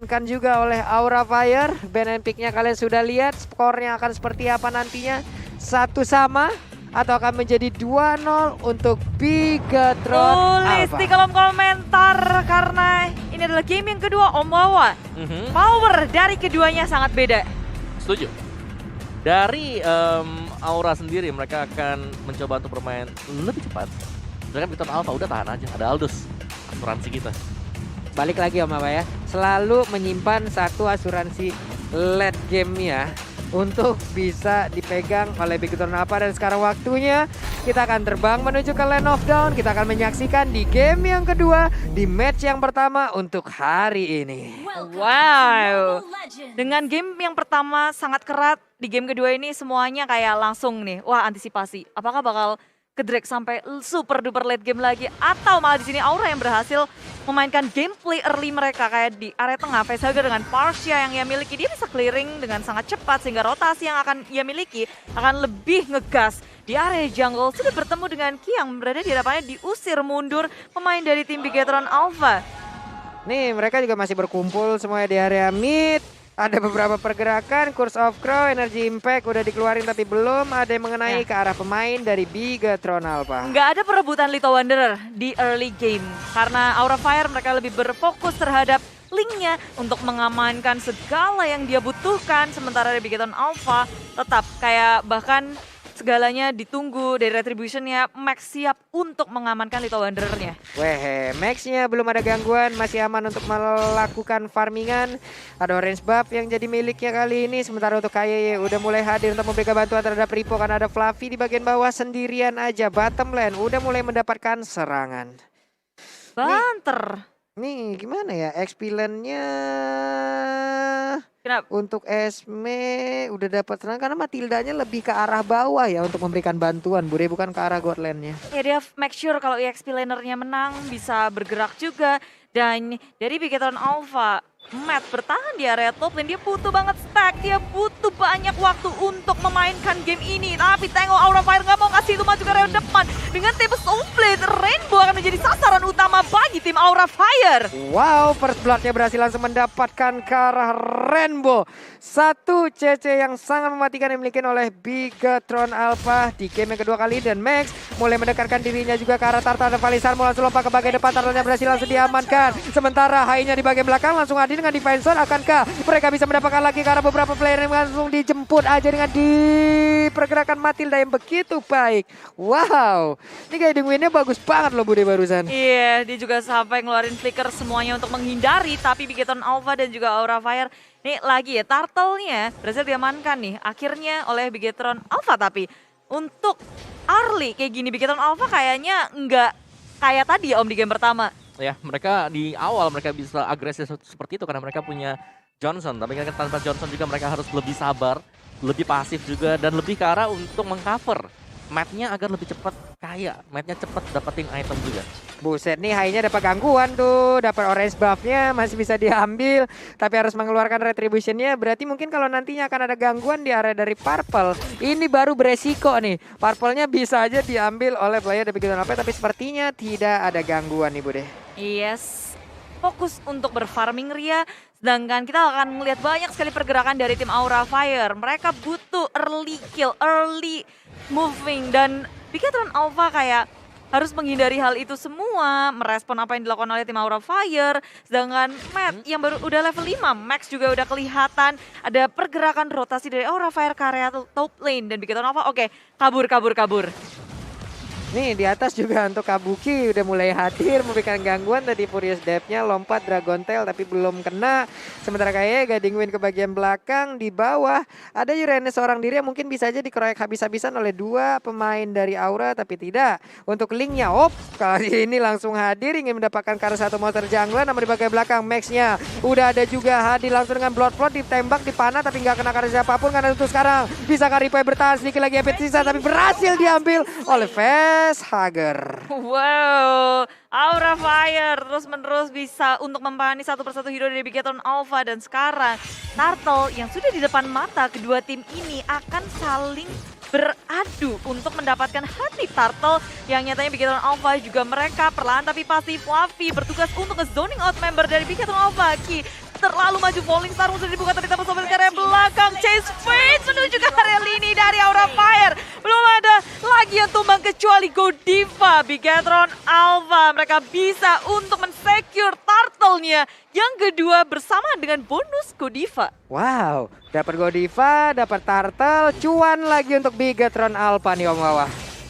Kan juga oleh Aura Fire. Ban and pick-nya kalian sudah lihat. Skornya akan seperti apa nantinya. 1-1 atau akan menjadi 2-0 untuk Bigatron Tulis Alpha. di kolom komentar karena ini adalah game yang kedua Om Wawa. Power dari keduanya sangat beda. Setuju. Dari Aura sendiri mereka akan mencoba untuk bermain lebih cepat. Sedangkan Bigatron Alpha udah tahan aja. Ada Aldous, asuransi kita. Balik lagi Om Apa ya. Selalu menyimpan satu asuransi late game-nya untuk bisa dipegang oleh Bigatron Alpha. Dan sekarang waktunya kita akan terbang menuju ke Land of Dawn. Kita akan menyaksikan di game yang kedua, di match yang pertama untuk hari ini. Wow. Dengan game yang pertama sangat kerat, di game kedua ini semuanya kayak langsung nih. Wah, antisipasi. Apakah bakal ke drag sampai super duper late game lagi atau malah di sini Aura yang berhasil memainkan gameplay early mereka kayak di area tengah. Facehugger dengan Parsia yang ia miliki, dia bisa clearing dengan sangat cepat sehingga rotasi yang akan ia miliki akan lebih ngegas. Di area jungle sudah bertemu dengan Ki yang berada di hadapannya, diusir mundur pemain dari tim Bigatron Alpha. Nih mereka juga masih berkumpul semuanya di area mid. Ada beberapa pergerakan, Curse of Crow, Energy Impact udah dikeluarin tapi belum ada yang mengenai ke arah pemain dari Bigatron Alpha. Nggak ada perebutan Little Wanderer di early game. Karena Aura Fire mereka lebih berfokus terhadap linknya untuk mengamankan segala yang dia butuhkan. Sementara dari Bigatron Alpha tetap kayak bahkan segalanya ditunggu dari retributionnya. Max siap untuk mengamankan Little Wanderer-nya. Weh, Max-nya belum ada gangguan, masih aman untuk melakukan farmingan. Ada orange buff yang jadi miliknya kali ini. Sementara untuk KYY udah mulai hadir untuk memberikan bantuan terhadap Ripo karena ada Fluffy di bagian bawah sendirian aja. Bottom lane udah mulai mendapatkan serangan. Banter. Nih gimana ya, XP lane-nya Kenapa? untuk Esme udah dapat serangan karena Matildanya lebih ke arah bawah ya untuk memberikan bantuan, Bude, bukan ke arah god lane-nya. Ya dia make sure kalau EXP laner-nya menang bisa bergerak juga. Dan dari Bigatron Alpha, Matt bertahan di area top lane, dia butuh banget stack, dia butuh banyak waktu untuk memainkan game ini. Tapi tengok Aura Fire nggak mau kasih itu maju ke area depan. Dengan Tempest of Blade, Rainbow akan menjadi sasaran utama bagi tim Aura Fire. Wow, first blood-nya berhasil langsung mendapatkan ke arah Rainbow. Satu CC yang sangat mematikan yang dimiliki oleh Bigatron Alpha di game yang kedua kali. Dan Max mulai mendekatkan dirinya juga ke arah Tartar dan Valisar. Mau langsung lompat ke bagian depan, Tartarnya berhasil langsung diamankan. Sementara Hai-nya di bagian belakang langsung hadir dengan Defensor. Akankah mereka bisa mendapatkan lagi karena beberapa player yang langsung dijemput aja dengan di pergerakan Matilda yang begitu baik. Wow, ini guiding win-nya bagus banget loh Bude barusan. Iya, dia juga sampai ngeluarin flicker semuanya untuk menghindari. Tapi Bigatron Alpha dan juga Aura Fire, nih lagi ya, Turtle-nya berhasil diamankan nih akhirnya oleh Bigatron Alpha. Tapi untuk early kayak gini, Bigatron Alpha kayaknya nggak kayak tadi ya Om di game pertama. Ya, mereka di awal mereka bisa agresif seperti itu karena mereka punya Johnson. Tapi kan tanpa Johnson juga mereka harus lebih sabar, lebih pasif juga, dan lebih ke arah untuk mengcover map-nya agar lebih cepat kaya. Map-nya cepat dapetin item juga. Buset nih, Hai-nya dapat gangguan tuh, dapat orange buff-nya masih bisa diambil, tapi harus mengeluarkan retribution-nya. Berarti mungkin kalau nantinya akan ada gangguan di area dari Purple, ini baru beresiko nih. Purple-nya bisa aja diambil oleh player dari Bigatron Alpha, tapi sepertinya tidak ada gangguan nih Bude. Yes, fokus untuk berfarming Ria. Sedangkan kita akan melihat banyak sekali pergerakan dari tim Aura Fire. Mereka butuh early kill, early moving. Dan Bigatron Alpha kayak harus menghindari hal itu semua. Merespon apa yang dilakukan oleh tim Aura Fire. Sedangkan Matt yang baru udah level 5. Max juga udah kelihatan. Ada pergerakan rotasi dari Aura Fire ke area top lane. Dan Bigatron Alpha oke, kabur. Nih di atas juga untuk Kabuki udah mulai hadir memberikan gangguan. Tadi Furious Death-nya lompat Dragon Tail tapi belum kena. Sementara kayak guiding win ke bagian belakang. Di bawah ada Uranus seorang diri yang mungkin bisa aja dikeroyok habis-habisan oleh dua pemain dari Aura, tapi tidak. Untuk Link-nya kali ini langsung hadir ingin mendapatkan karena satu monster jungler. Namun di bagian belakang Max-nya udah ada juga hadir langsung dengan Blood Flood, ditembak, dipanah tapi nggak kena karena siapapun. Karena untuk sekarang bisa Karipai bertahan sedikit lagi epic sisa tapi berhasil diambil oleh Facehugger. Wow, Aura Fire terus-menerus bisa untuk mempani satu persatu hero dari Bigatron Alpha. Dan sekarang Turtle yang sudah di depan mata kedua tim ini akan saling beradu untuk mendapatkan hati Turtle yang nyatanya Bigatron Alpha juga mereka perlahan tapi pasti Fluffy bertugas untuk nge-zoning out member dari Bigatron Alpha. Ki terlalu maju. Falling Star sudah dibuka tadi tapi sampai ke area belakang. Chase Fate menuju ke area lini dari Aura Fire. Belum ada lagi yang tumbang kecuali Godiva. Bigetron Alpha mereka bisa untuk mensecure turtle-nya. Yang kedua bersama dengan bonus Godiva. Wow, dapat Godiva, dapat Turtle, cuan lagi untuk Bigetron Alpha nih Om Wawa.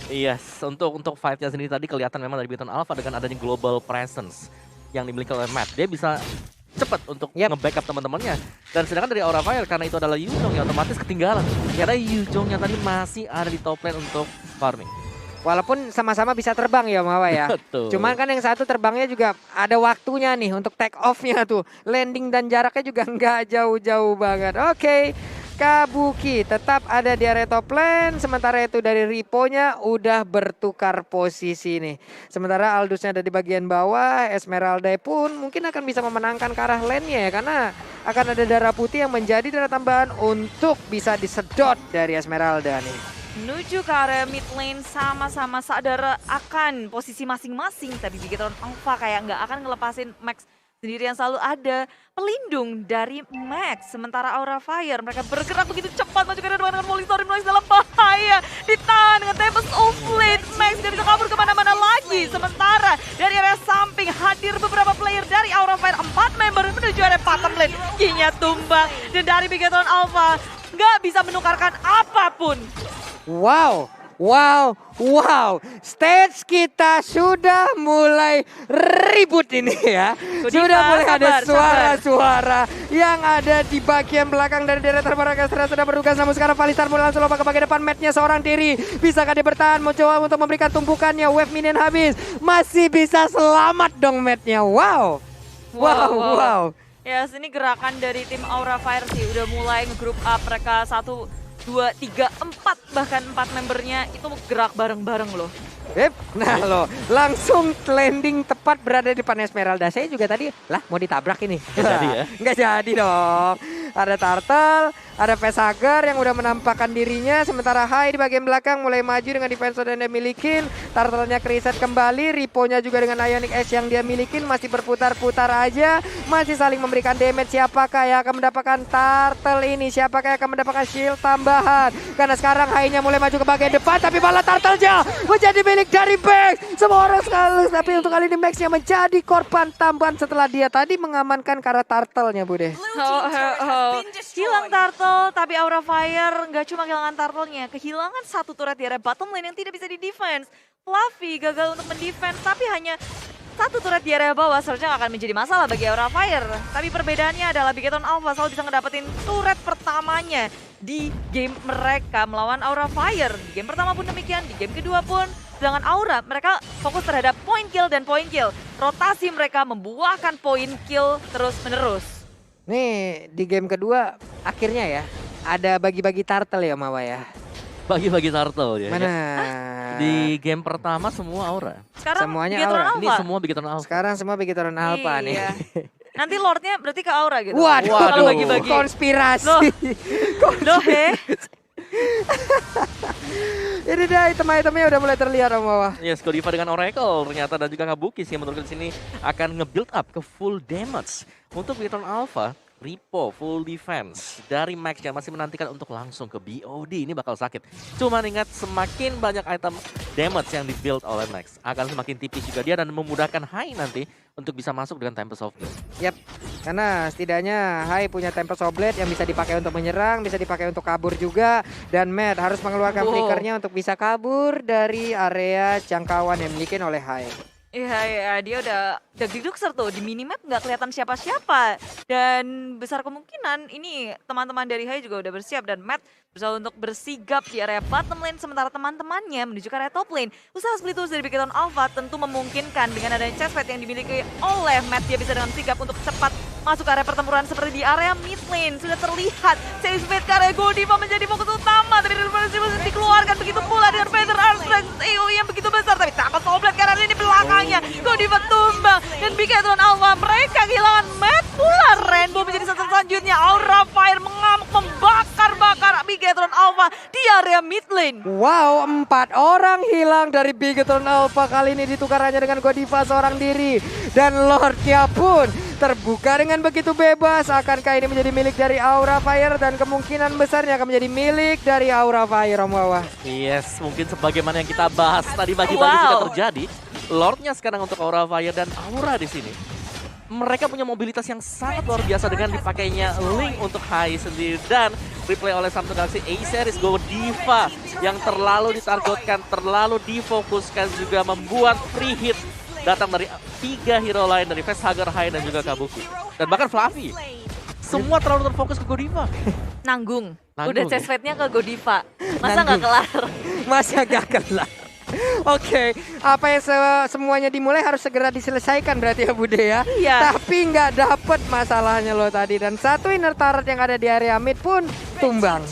Yes, untuk fight-nya sendiri tadi kelihatan memang dari Bigetron Alpha dengan adanya global presence yang dimiliki oleh Matt. Dia bisa cepat untuk nge-backup teman-temannya. Dan sedangkan dari Aura Fire karena itu adalah Yuzhong yang otomatis ketinggalan. Karena Yuzhong yang tadi masih ada di top lane untuk farming. Walaupun sama-sama bisa terbang ya Om Wawa ya. Betul. Cuman kan yang satu terbangnya juga ada waktunya nih untuk take off-nya tuh. Landing dan jaraknya juga nggak jauh-jauh banget. Oke. Kabuki tetap ada di area top lane, sementara itu dari Ripo-nya udah bertukar posisi nih. Sementara Aldous-nya ada di bagian bawah, Esmeralda pun mungkin akan bisa memenangkan ke arah lane-nya ya, karena akan ada darah putih yang menjadi darah tambahan untuk bisa disedot dari Esmeralda nih. Menuju ke area mid lane sama-sama sadar akan posisi masing-masing, tapi Bigetron Alpha kayak nggak akan ngelepasin Max sendiri yang selalu ada pelindung dari Max. Sementara Aura Fire mereka bergerak begitu cepat maju ke arah depan dengan Molly Story dalam bahaya. Ditahan dengan Tempest of Fate. Max tidak bisa kabur kemana-mana lagi. Sementara dari area samping hadir beberapa player dari Aura Fire. 4 member menuju area bottom lane. Kinya tumbang dan dari Bigetron Alpha nggak bisa menukarkan apapun. Wow, wow, wow. Stage kita sudah mulai ribut ini ya. Sudah mulai ada suara-suara yang ada di bagian belakang dari daerah terbarak. Sudah berduka, namun sekarang Valistar mulai langsung lompat ke bagian depan. Matnya seorang diri. Bisakah dia bertahan? Mencoba untuk memberikan tumpukannya. Wave minion habis. Masih bisa selamat dong matnya. Wow. Wow. Ya, sini gerakan dari tim Aura Fire sih udah mulai nge-group up. Mereka 1, 2, 3, 4 bahkan 4 membernya itu gerak bareng-bareng loh. Nah loh, langsung landing tepat berada di depan Esmeralda. Saya juga tadi lah mau ditabrak ini. Nggak jadi ya? Nggak jadi dong. Ada Turtle, ada Facehugger yang udah menampakkan dirinya. Sementara Hai di bagian belakang mulai maju dengan defense yang dia milikin. Turtle-nya kereset kembali. Ripo-nya juga dengan Ionic Ash yang dia milikin. Masih berputar-putar aja. Masih saling memberikan damage. Siapakah yang akan mendapatkan Turtle ini? Siapakah yang akan mendapatkan shield tambahan? Karena sekarang Hai-nya mulai maju ke bagian depan. Tapi malah Turtle-nya menjadi milik dari Max. Semua orang sekali. Tapi untuk kali ini Max-nya menjadi korban tambahan setelah dia tadi mengamankan karena Turtle-nya Bude. Hilang Turtle, tapi Aura Fire nggak cuma kehilangan Turtle-nya, kehilangan satu turret di area bottom lane yang tidak bisa di-defense. Fluffy gagal untuk mendefense, tapi hanya satu turret di area bawah seharusnya nggak akan menjadi masalah bagi Aura Fire. Tapi perbedaannya adalah Bigetron Alpha selalu bisa ngedapetin turret pertamanya di game mereka melawan Aura Fire. Di game pertama pun demikian, di game kedua pun. Sedangkan Aura, mereka fokus terhadap point kill dan point kill. Rotasi mereka membuahkan point kill terus-menerus. Nih di game kedua akhirnya ya ada bagi-bagi turtle ya Mawa ya. Bagi-bagi turtle ya. Mana? Di game pertama semua Aura. Sekarang Semuanya Bigetron Aura. Alpha. Ini semua Bigetron Alpha. Sekarang semua Bigetron Alpha nih. Iya. Nanti Lordnya berarti ke Aura gitu. Waduh, Kalau bagi-bagi. konspirasi. Loh, Ini dia item-itemnya udah mulai terlihat Om Wawa. Yes, Godiva dengan Oracle ternyata dan juga Kabuki sih menurutku di sini akan nge-build up ke full damage. Untuk Bigetron Alpha, Ripo full defense dari Max yang masih menantikan untuk langsung ke BOD. Ini bakal sakit. Cuman ingat semakin banyak item damage yang di-build oleh Max akan semakin tipis juga dia dan memudahkan Hai nanti untuk bisa masuk dengan Tempest of Blade. Yap, karena setidaknya Hai punya Tempest of Blade yang bisa dipakai untuk menyerang, bisa dipakai untuk kabur juga. Dan Matt harus mengeluarkan flickernya untuk bisa kabur dari area jangkauan yang dimiliki oleh Hai. Iya, dia udah dagdikdukser tuh, di minimap nggak kelihatan siapa-siapa. Dan besar kemungkinan ini teman-teman dari Hai juga udah bersiap dan Matt berusaha untuk bersigap di area bottom lane sementara teman-temannya menuju ke area top lane. Usaha split tools dari Bigetron Alpha tentu memungkinkan dengan adanya chest fight yang dimiliki oleh Matt, dia bisa dengan sigap untuk cepat masuk ke area pertempuran seperti di area mid lane. Sudah terlihat chase fight ke area Godiva menjadi fokus utama, tapi dikeluarkan begitu pula dengan Feather Armstrong AoE yang begitu besar, tapi tanpa soblet karena ini belakangnya Godiva tumbang dan Bigetron Alpha mereka kehilangan Matt pula. Rainbow menjadi satu selanjutnya. Aura Fire mengamuk membakar-bakar Bigetron Alpha di area area mid lane. Wow, 4 orang hilang dari Bigetron Alpha. Kali ini ditukar hanya dengan Godiva seorang diri. Dan Lordnya pun terbuka dengan begitu bebas. Akankah ini menjadi milik dari Aura Fire? Dan kemungkinan besarnya akan menjadi milik dari Aura Fire, Om Wawa. Yes, mungkin sebagaimana yang kita bahas tadi bagi-bagi sudah terjadi. Lordnya sekarang untuk Aura Fire dan Aura di sini. Mereka punya mobilitas yang sangat luar biasa dengan dipakainya Link untuk Hai sendiri. Dan replay oleh Samsung Galaxy A-Series Godiva yang terlalu ditargetkan, terlalu difokuskan juga membuat free hit datang dari 3 hero lain dari Facehugger, Hai dan juga Kabuki. Dan bahkan Fluffy. Semua terlalu terfokus ke Godiva. Nanggung. Nanggung. Udah chest fate-nya ke Godiva. Masa nggak kelar? Masa gak kelar? Oke, apa yang semuanya dimulai harus segera diselesaikan berarti ya Bude ya. Iya. Tapi nggak dapet masalahnya loh tadi. Dan satu inner turret yang ada di area mid pun tumbang.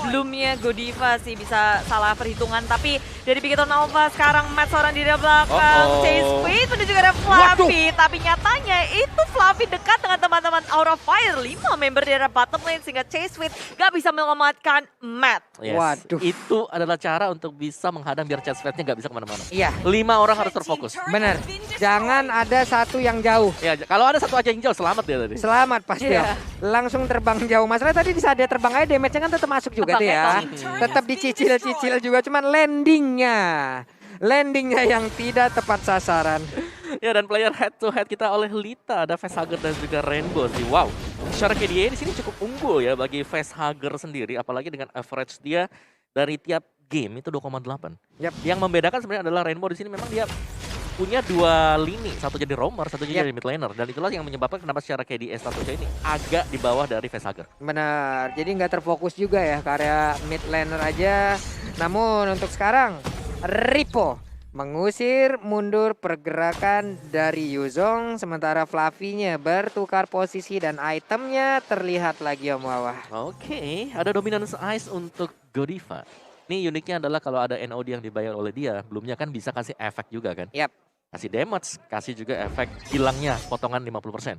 Belumnya Godiva sih bisa salah perhitungan. Tapi dari Bigetron Alpha sekarang Matt seorang di belakang. Chase Fate menuju juga ada Fluffy. Tapi nyatanya itu Fluffy dekat dengan teman-teman Aura Fire. 5 member di area bottom lane sehingga Chase Fate gak bisa menyelamatkan Matt. Yes. Waduh. Itu adalah cara untuk bisa menghadang biar chest fate-nya gak bisa kemana-mana. Iya, 5 orang harus terfokus. bener. Jangan ada satu yang jauh. Ya, kalau ada satu aja yang jauh, selamat dia tadi. Selamat pasti Iya. ya. Langsung terbang jauh. Masalah tadi di saat dia terbang aja damage-nya kan tetap masuk juga tuh ya. Tetap dicicil-cicil juga, cuman landingnya yang tidak tepat sasaran. Ya, dan player head to head kita oleh Lita, ada Facehugger dan juga Rainbow sih. Wow, secara KDA di sini cukup unggul ya bagi Facehugger sendiri, apalagi dengan average dia dari tiap game itu 2,8. Yap. Yang membedakan sebenarnya adalah Rainbow di sini memang dia punya 2 lini, satu jadi roamer, satu jadi mid laner, dan itulah yang menyebabkan kenapa secara KDA statusnya ini agak di bawah dari Facehugger. Benar, jadi nggak terfokus juga ya ke area mid laner aja. Namun untuk sekarang, Ripo mengusir mundur pergerakan dari Yuzong. Sementara Fluffy-nya bertukar posisi dan itemnya terlihat lagi Om Wawa. Oke, ada dominance ice untuk Godiva. Ini uniknya adalah kalau ada NOD yang dibayar oleh dia, belumnya kan bisa kasih efek juga kan. Yap. Kasih damage, kasih juga efek hilangnya potongan 50%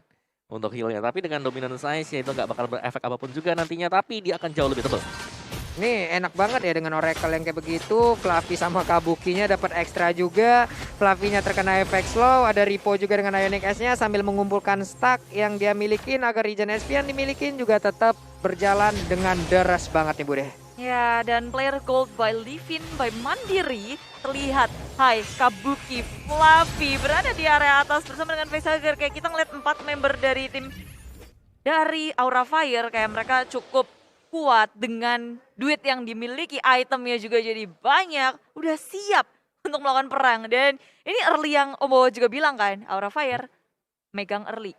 untuk healnya. Tapi dengan dominance ice ya itu nggak bakal berefek apapun juga nantinya, tapi dia akan jauh lebih tebal. Nih enak banget ya dengan Oracle yang kayak begitu. Fluffy sama Kabukinya dapat ekstra juga. Fluffy-nya terkena efek slow. Ada Ripo juga dengan Ionic S-nya sambil mengumpulkan stack yang dia milikin agar regen SP yang dimilikin juga tetap berjalan dengan deras banget nih Bude. Ya, dan player gold by Livin by Mandiri terlihat Hai, Kabuki, Fluffy berada di area atas bersama dengan Facehugger. Kayak kita ngeliat 4 member dari tim dari Aura Fire, kayak mereka cukup kuat dengan duit yang dimiliki, itemnya juga jadi banyak, udah siap untuk melakukan perang. Dan ini early yang Om juga bilang kan, Aura Fire megang early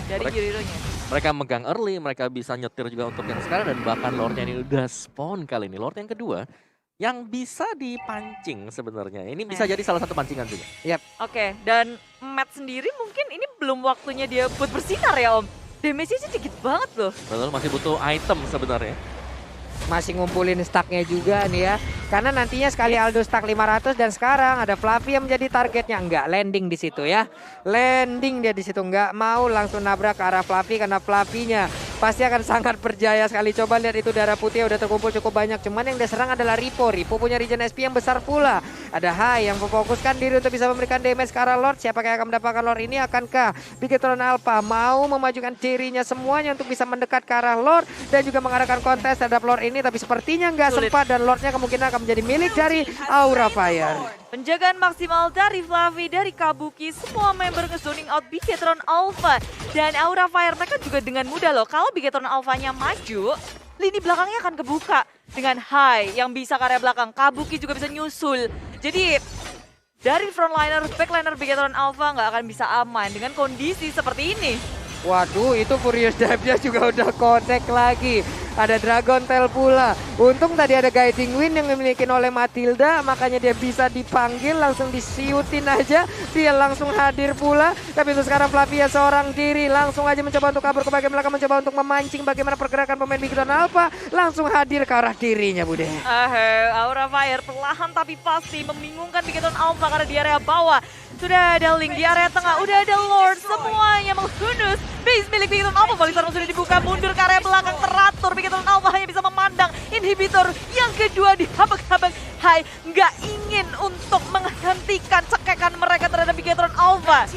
dari hero-nya. Mereka megang early, mereka bisa nyetir juga untuk yang sekarang, dan bahkan Lordnya ini udah spawn kali ini. Lord yang kedua yang bisa dipancing sebenarnya. Ini bisa jadi salah satu pancingan juga. Oke, dan Matt sendiri mungkin ini belum waktunya dia buat bersinar ya Om. Damage-nya sedikit banget loh. Betul, masih butuh item sebenarnya. Masih ngumpulin stacknya juga nih ya. Karena nantinya sekali Aldo stack 500 dan sekarang ada Fluffy yang menjadi targetnya. Enggak, landing di situ ya. Landing dia di situ, enggak mau langsung nabrak ke arah Fluffy karena Fluffy-nya pasti akan sangat berjaya sekali. Coba lihat itu darah putih udah terkumpul cukup banyak. Cuman yang diserang adalah Ripo. Ripo punya regen SP yang besar pula. Ada Hai yang memfokuskan diri untuk bisa memberikan damage ke arah Lord. Siapa yang akan mendapatkan Lord ini? Akankah Bigetron Alpha mau memajukan dirinya semuanya untuk bisa mendekat ke arah Lord dan juga mengarahkan kontes terhadap Lord ini? Tapi sepertinya nggak sempat dan Lordnya kemungkinan akan menjadi milik dari Aura Fire. Penjagaan maksimal dari Fluffy, dari Kabuki, semua member nge-zoning out Bigetron Alpha. Dan Aura Fire mereka juga dengan mudah loh, kalau Bigetron Alpha-nya maju, lini belakangnya akan kebuka. Dengan Hai yang bisa ke area belakang, Kabuki juga bisa nyusul. Jadi dari frontliner, backliner Bigetron Alpha nggak akan bisa aman dengan kondisi seperti ini. Waduh, itu Furious Dive-nya juga udah connect lagi. Ada Dragon Tail pula. Untung tadi ada Guiding Wind yang dimiliki oleh Matilda, makanya dia bisa dipanggil, langsung disiutin aja. Dia langsung hadir pula. Tapi untuk sekarang Flavia seorang diri langsung aja mencoba untuk kabur ke bagian belakang, mencoba untuk memancing bagaimana pergerakan pemain Bigetron Alpha. Langsung hadir ke arah dirinya, Bude. Aura Fire perlahan tapi pasti membingungkan Bigetron Alpha karena di area bawah sudah ada Link, di area tengah udah ada Lord, semuanya menghunus base milik Bigetron Alpha. Balik sudah dibuka, mundur ke area belakang teratur. Bigetron Alpha hanya bisa memandang. Ini inhibitor yang kedua dihabak-habak. Hai, nggak ingin untuk menghentikan cekekan mereka terhadap Bigetron Alpha.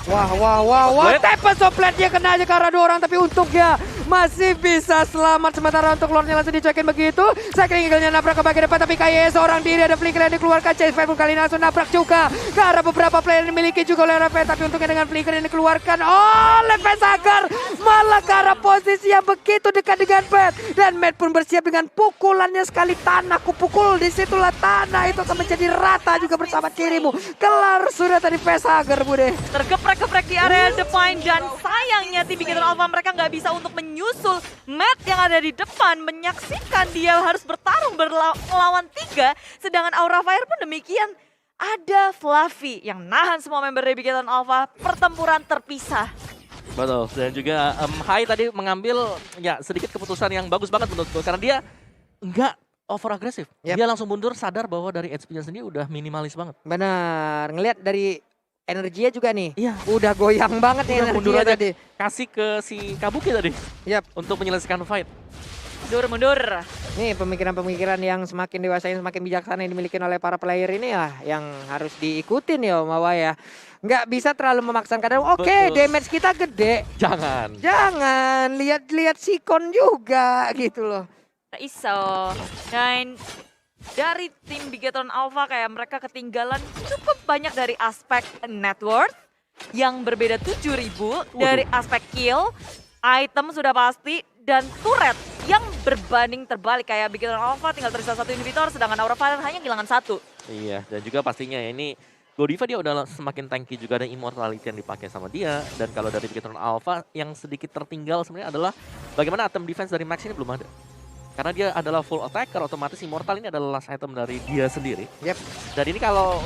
Wah. Tempest of Blade-nya kena aja karena 2 orang, tapi untungnya masih bisa selamat. Sementara untuk Lordnya langsung dicuekin begitu. Cycling Eagle-nya nabrak ke bagian depan, tapi KYE seorang diri, ada flicker yang dikeluarkan. Chase Fight pun kali ini langsung nabrak juga ke arah beberapa player yang dimiliki juga oleh Raven, tapi untungnya dengan flicker yang dikeluarkan oleh Facehager malah ke arah posisi yang begitu dekat dengan Matt. Dan Matt pun bersiap dengan pukulannya sekali tanah. Kupukul, disitulah tanah itu akan menjadi rata juga bersama dirimu. Kelar sudah tadi Facehager, Bude. Tergeprek-geprek di area Define dan sayangnya tim Bigetron Alpha mereka nggak bisa untuk menyusul Matt yang ada di depan, menyaksikan dia harus bertarung melawan 3, sedangkan Aura Fire pun demikian. Ada Fluffy yang nahan semua member dari Bigetron Alpha, pertempuran terpisah. Betul, dan juga Hai tadi mengambil ya sedikit keputusan yang bagus banget menurutku karena dia nggak over agresif. Yep. Dia langsung mundur sadar bahwa dari HP-nya sendiri udah minimalis banget. Benar, ngelihat dari energinya juga nih. Iya. Udah goyang banget nih Udah mundur energinya aja. tadi. Kasih ke si Kabuki tadi Yap. untuk menyelesaikan fight. Mundur. Nih pemikiran-pemikiran yang semakin dewasa, yang semakin bijaksana yang dimiliki oleh para player ini ya yang harus diikutin ya Om Awa ya. Nggak bisa terlalu memaksakan kadang. Oke, Betul. damage kita gede. Jangan. Jangan lihat-lihat sikon juga gitu loh. Iso. Dan dari tim Bigetron Alpha kayak mereka ketinggalan cukup banyak dari aspek net worth yang berbeda 7.000, dari aspek kill, item sudah pasti, dan turret yang berbanding terbalik kayak Bigetron Alpha tinggal tersisa 1 inhibitor sedangkan Aura Fire hanya kehilangan 1. Iya, dan juga pastinya ya ini Godiva dia udah semakin tanky juga, ada immortality yang dipakai sama dia. Dan kalau dari Bigetron Alpha yang sedikit tertinggal sebenarnya adalah bagaimana item defense dari Max ini belum ada. Karena dia adalah full attacker, otomatis immortal ini adalah last item dari dia sendiri. Yep. Dan ini kalau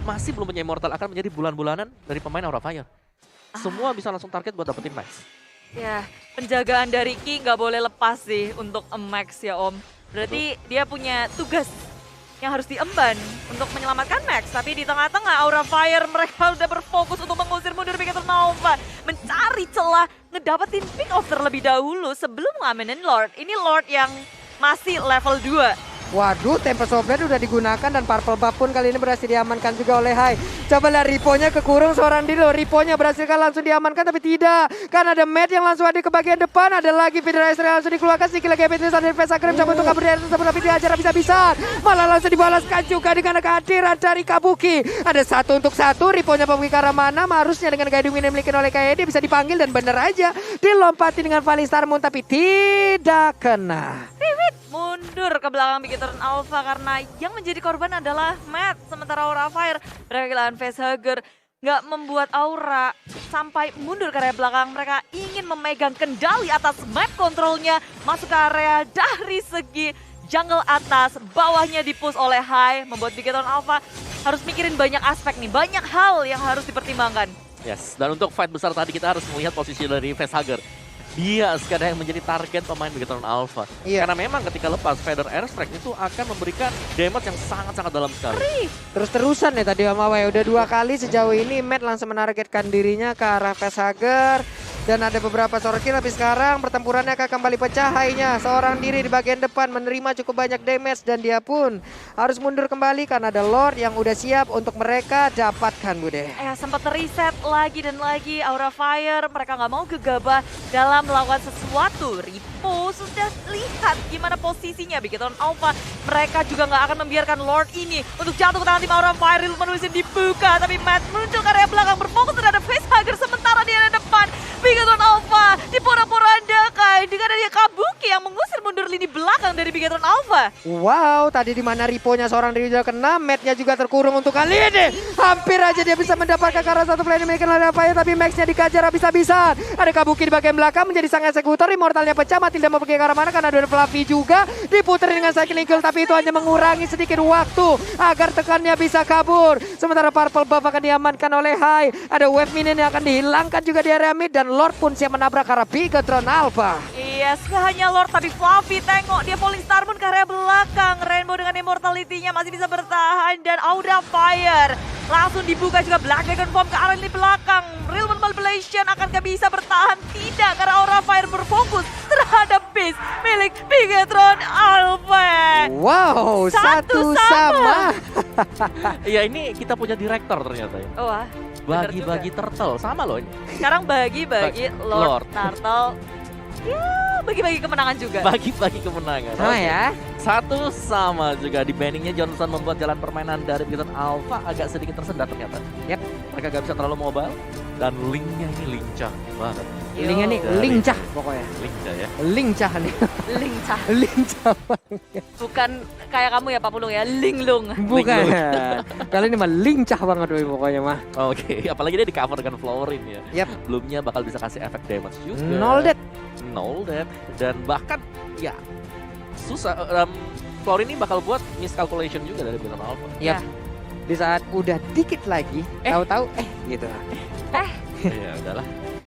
masih belum punya immortal akan menjadi bulan-bulanan dari pemain Aura Fire. Semua bisa langsung target buat dapetin Max. Ya, penjagaan dari Ki nggak boleh lepas sih untuk Max ya Om. Berarti dia punya tugas yang harus diemban untuk menyelamatkan Max. Tapi di tengah-tengah Aura Fire mereka udah berfokus untuk mengusir mundur Bigetron Alpha. Mencari celah, ngedapetin pick off terlebih dahulu sebelum ngamenin Lord. Ini Lord yang masih level 2. Waduh, Tempest of Blade udah digunakan dan Purple Buff pun kali ini berhasil diamankan juga oleh Hai. Coba lihat Ripo-nya kekurung seorang diri loh. Ripo-nya berhasil kan langsung diamankan tapi tidak. Karena ada Matt yang langsung ada ke bagian depan. Ada lagi Federator yang langsung dikeluarkan. Skill lagi Beatrice dari Facehager mencoba untuk kabur dari atas tapi diajar bisa-bisa. Malah langsung dibalaskan juga dengan kehadiran dari Kabuki. Ada 1 untuk 1. Ripo-nya pergi ke arah mana? Harusnya dengan guiding wind yang dimiliki oleh KYD bisa dipanggil dan bener aja. Dilompati dengan Falling Star Moon tapi tidak kena. Mundur ke belakang Bigetron Alpha karena yang menjadi korban adalah Matt. Sementara Aura Fire mereka kehilangan Facehager. Nggak membuat Aura sampai mundur ke area belakang. Mereka ingin memegang kendali atas map kontrolnya. Masuk ke area dari segi jungle atas. Bawahnya dipush oleh Hai. Membuat Bigetron Alpha harus mikirin banyak aspek nih. Banyak hal yang harus dipertimbangkan. Yes, dan untuk fight besar tadi kita harus melihat posisi dari Facehager. Dia sekarang yang menjadi target pemain Bigetron Alpha. Iya. Karena memang ketika lepas Feather Airstrike itu akan memberikan damage yang sangat-sangat dalam sekali. Terus-terusan ya tadi Om Awa ya. Udah 2 kali sejauh ini Matt langsung menargetkan dirinya ke arah Facehager. Dan ada beberapa short kill tapi sekarang pertempurannya akan kembali pecah. Hai-nya seorang diri di bagian depan menerima cukup banyak damage. Dan dia pun harus mundur kembali karena ada Lord yang udah siap untuk mereka dapatkan Bude. Sempat reset lagi dan lagi Aura Fire. Mereka nggak mau gegabah dalam melakukan sesuatu. Ripo sudah lihat gimana posisinya Bigetron Alpha. Mereka juga nggak akan membiarkan Lord ini untuk jatuh ke tangan tim Aura Fire. Menulisnya dibuka tapi Matt muncul ke area belakang berfokus terhadap Facehager. Sementara di area depan Bigetron Alpha dipora-porandakan dengan adanya Kabuki yang mengusir mundur lini belakang dari Bigetron Alpha. Wow, tadi di mana Ripo-nya seorang diri sudah kena, Matt-nya juga terkurung untuk kali ini. Hampir aja dia bisa mendapatkan karena satu play dimiliki oleh Fire, tapi Max-nya dikejar habis-habisan. Ada Kabuki di bagian belakang menjadi sang eksekutor, immortalnya pecah, Matilda mau pergi ke arah mana karena ada Fluffy juga. Diputer dengan cycling kill, tapi itu hanya mengurangi sedikit waktu agar tekannya bisa kabur. Sementara Purple Buff akan diamankan oleh Hai. Ada wave minion yang akan dihilangkan juga di area mid dan Lord pun siap menabrak ke arah Bigetron Alpha. Yes, gak hanya Lord tapi Fluffy, tengok dia Falling Star pun ke area belakang. Rainbow dengan immortality-nya masih bisa bertahan dan Aura Fire langsung dibuka juga Black Dragon Form ke arah lini belakang. Real Manipulation akankah bisa bertahan? Tidak, karena Aura Fire berfokus terhadap base milik milik Bigetron Alpha. Wow, Satu satu sama. Iya, ini kita punya direktor ternyata ya. Wah, bener Bagi-bagi turtle, sama loh ini. sekarang bagi-bagi Lord Lord. Turtle. Ya, bagi-bagi kemenangan juga. Bagi-bagi kemenangan. Sama Oke. ya. Satu sama juga di banningnya Johnson membuat jalan permainan dari Bigetron Alpha agak sedikit tersendat ternyata. Yap. Mereka gak bisa terlalu mobile dan linknya ini lincah banget. Yo, Linknya nih Dari- lincah pokoknya. Lincah ya. Lincah nih. lincah. Lincah. Bukan kayak kamu ya Pak Pulung ya, linglung. Bukan. Kali ini mah lincah banget woy, pokoknya mah. Oke, apalagi dia di cover dengan Florin ya. Yap. Belumnya bakal bisa kasih efek damage juga. Nol dead. Nol dead. Dan bahkan ya susah. Florin ini bakal buat miscalculation juga dari Bigetron Alpha. Yap. Di saat udah dikit lagi, tahu-tahu gitu. Ya udahlah.